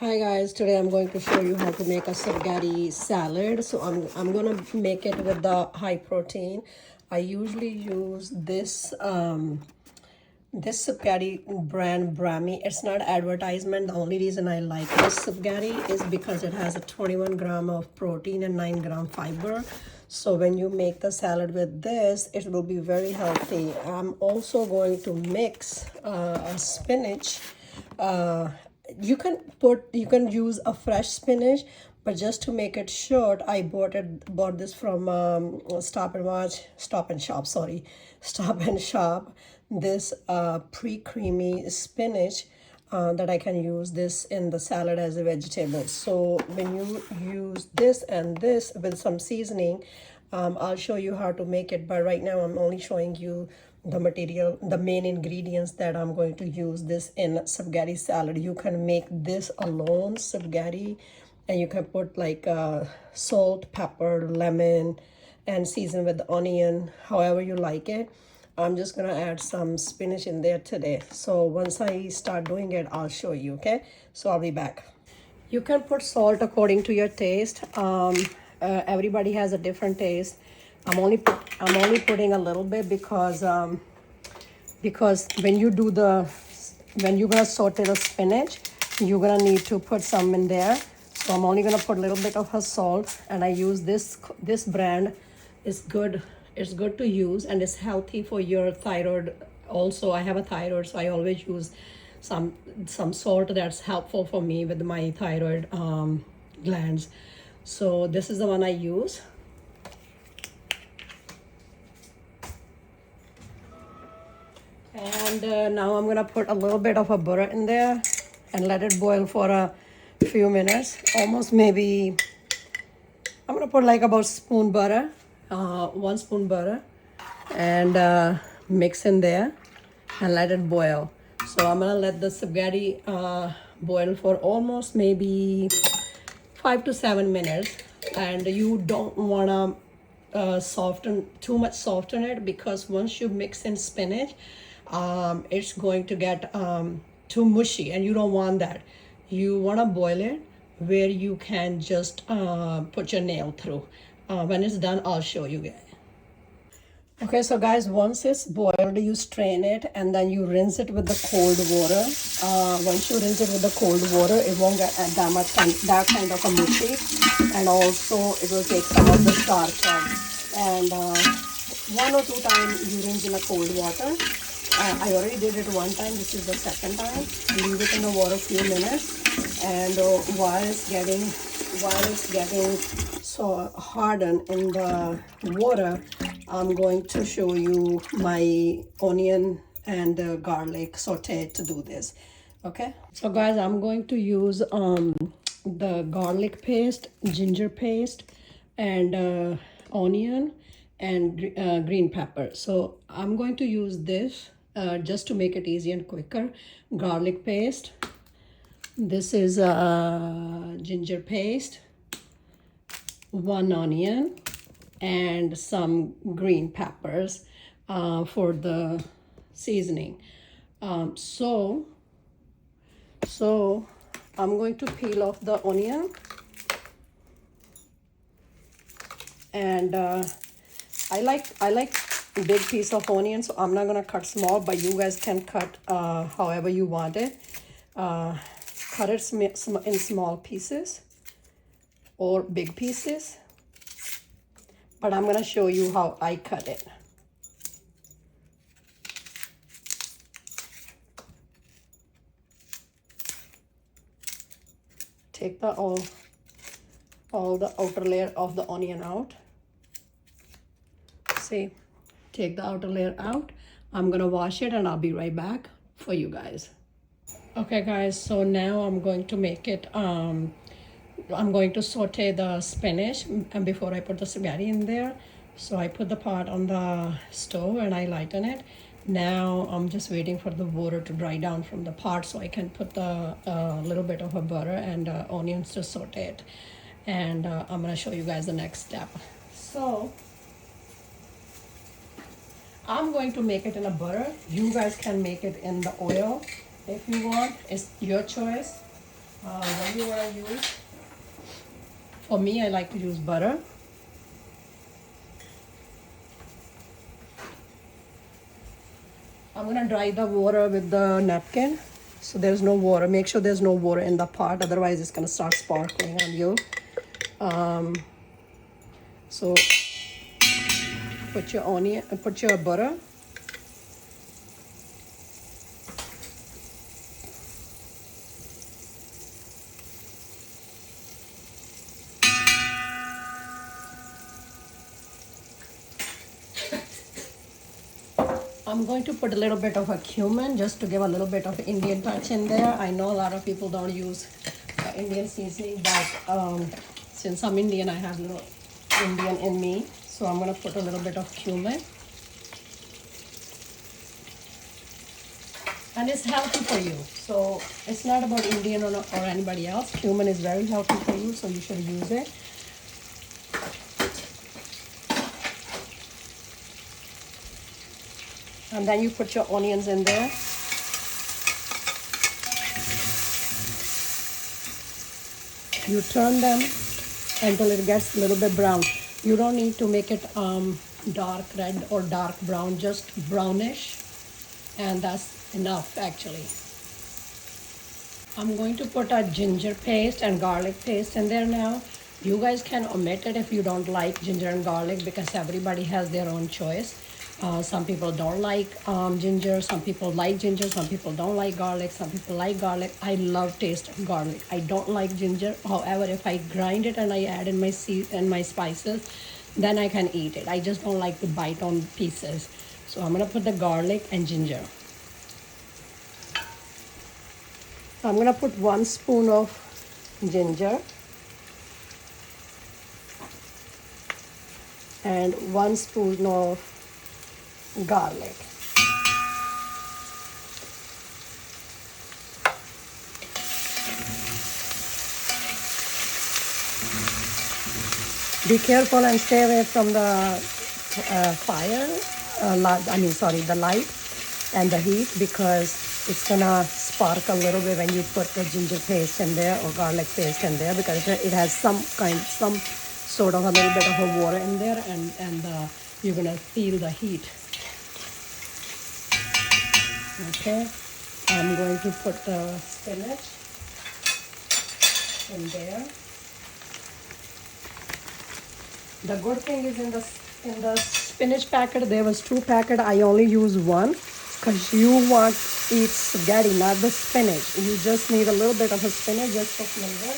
Hi guys, today I'm going to show you how to make a spaghetti salad. So I'm gonna make it with the high protein. I usually use this spaghetti brand Brahmi. It's not advertisement. The only reason I like this spaghetti is because it has a 21 gram of protein and 9 gram fiber. So when you make the salad with this, it will be very healthy. I'm also going to mix a spinach. You can use a fresh spinach, but just to make it short, I bought this from Stop and Shop. This pre-creamy spinach that I can use this in the salad as a vegetable. So when you use this and this with some seasoning, I'll show you how to make it, but right now I'm only showing you the material, the main ingredients that I'm going to use this in spaghetti salad. You can make this alone spaghetti, and you can put like salt, pepper, lemon, and season with onion however you like it. I'm just gonna add some spinach in there today. So once I start doing it, I'll show you. Okay, so I'll be back. You can put salt according to your taste. Everybody has a different taste. I'm only putting a little bit because when you're gonna saute the spinach, you're gonna need to put some in there. So I'm only gonna put a little bit of her salt, and I use this brand. Is good. It's good to use, and it's healthy for your thyroid. Also, I have a thyroid, so I always use some salt that's helpful for me with my thyroid glands. So this is the one I use. And now I'm gonna put a little bit of a butter in there and let it boil for a few minutes. Almost maybe, I'm gonna put like about spoon butter, 1 spoon butter, and mix in there and let it boil. So I'm gonna let the spaghetti boil for almost maybe 5 to 7 minutes. And you don't wanna soften it, because once you mix in spinach, it's going to get too mushy, and you don't want that. You want to boil it where you can just put your nail through. When it's done, I'll show you guys. Okay, so guys, once it's boiled, you strain it and then you rinse it with the cold water. Once you rinse it with the cold water, it won't get that kind of a mushy, and also it will take some of the starch out. And 1 or 2 times you rinse in the cold water. I already did it 1 time. This is the second time. Leave it in the water a few minutes, and while it's getting so hardened in the water, I'm going to show you my onion and garlic saute to do this. Okay, so guys, I'm going to use the garlic paste, ginger paste, and onion and green pepper. So I'm going to use this just to make it easy and quicker. Garlic paste. This is ginger paste, 1 onion, and some green peppers for the seasoning. So I'm going to peel off the onion, and I like big piece of onion, so I'm not gonna cut small, but you guys can cut however you want it. Cut it in small pieces or big pieces, but I'm gonna show you how I cut it. Take all the outer layer of the onion out. See, take the outer layer out. I'm gonna wash it and I'll be right back for you guys. Okay guys, so now I'm going to make it, I'm going to saute the spinach and before I put the spaghetti in there. So I put the pot on the stove and I lighten it. Now I'm just waiting for the water to dry down from the pot so I can put the little bit of a butter and onions to saute it. And I'm gonna show you guys the next step. So I'm going to make it in a butter. You guys can make it in the oil if you want. It's your choice. When you want to use. For me, I like to use butter. I'm going to dry the water with the napkin. So there's no water. Make sure there's no water in the pot. Otherwise, it's going to start sparkling on you. So put your onion, put your butter. I'm going to put a little bit of a cumin just to give a little bit of Indian touch in there. I know a lot of people don't use Indian seasoning, but since I'm Indian, I have a little Indian in me. So I'm going to put a little bit of cumin. And it's healthy for you. So it's not about Indian or anybody else. Cumin is very healthy for you, so you should use it. And then you put your onions in there. You turn them until it gets a little bit brown. You don't need to make it dark red or dark brown, just brownish. And that's enough actually. I'm going to put a ginger paste and garlic paste in there now. You guys can omit it if you don't like ginger and garlic because everybody has their own choice. Some people don't like ginger, some people like ginger, some people don't like garlic, some people like garlic. I love taste of garlic. I don't like ginger. However, if I grind it and I add in my spices, then I can eat it. I just don't like to bite on pieces. So I'm gonna put the garlic and ginger. I'm gonna put 1 spoon of ginger and 1 spoon of garlic. Be careful and stay away from the fire, the light and the heat, because it's gonna spark a little bit when you put the ginger paste in there or garlic paste in there, because it has some sort of a little bit of a water in there, and you're gonna feel the heat. Okay, I'm going to put the spinach in there. The good thing is in the spinach packet, there was 2 packets. I only use 1 because you want to eat spaghetti, not the spinach. You just need a little bit of a spinach just for flavor.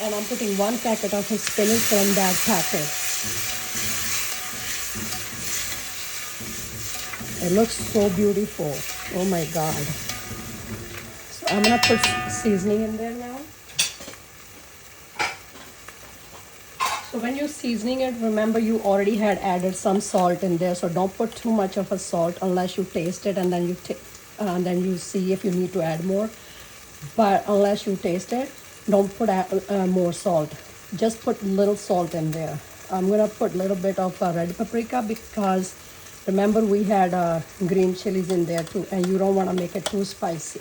And I'm putting 1 packet of spinach from that packet. It looks so beautiful. Oh my God. So I'm gonna put seasoning in there now. So when you're seasoning it, remember you already had added some salt in there. So don't put too much of a salt unless you taste it, and then you see if you need to add more. But unless you taste it, don't put more salt. Just put little salt in there. I'm gonna put a little bit of red paprika because remember we had green chilies in there too, and you don't want to make it too spicy.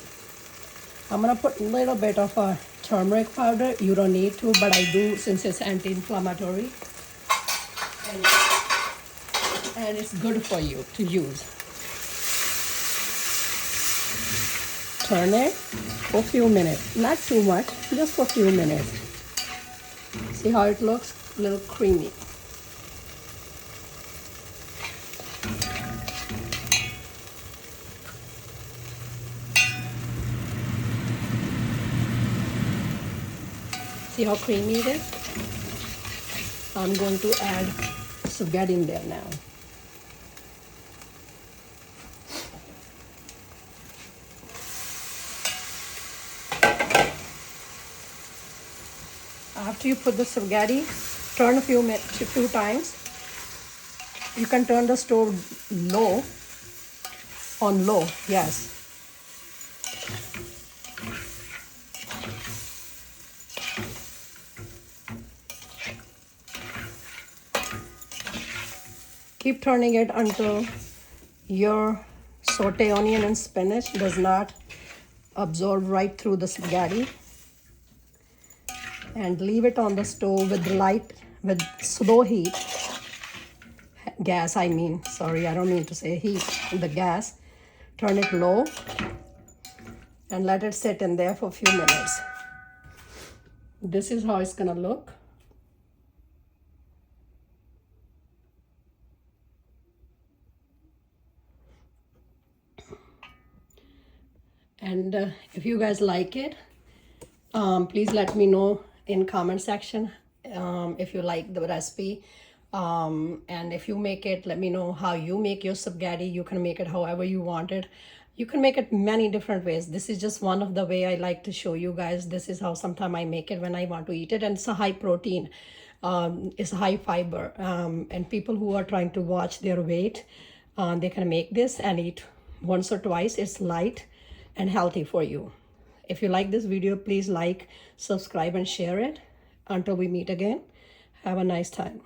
I'm gonna put a little bit of turmeric powder. You don't need to, but I do since it's anti-inflammatory, and it's good for you to use. Turn it for a few minutes, not too much, just for a few minutes. See how it looks? A little creamy. See how creamy it is? I'm going to add spaghetti in there now. After you put the spaghetti, turn a few times. You can turn the stove on low, yes. Keep turning it until your saute onion and spinach does not absorb right through the spaghetti. and leave it on the stove with slow heat. Gas, I mean, sorry, I don't mean to say heat, the gas. Turn it low and let it sit in there for a few minutes. This is how it's gonna look. And if you guys like it, please let me know in comment section if you like the recipe. And if you make it, let me know how you make your spaghetti. You can make it however you want it. You can make it many different ways. This is just one of the way I like to show you guys. This is how sometimes I make it when I want to eat it. And it's a high protein, it's high fiber. And people who are trying to watch their weight, they can make this and eat once or twice. It's light and healthy for you. If you like this video, please like, subscribe, and share it. Until we meet again, have a nice time.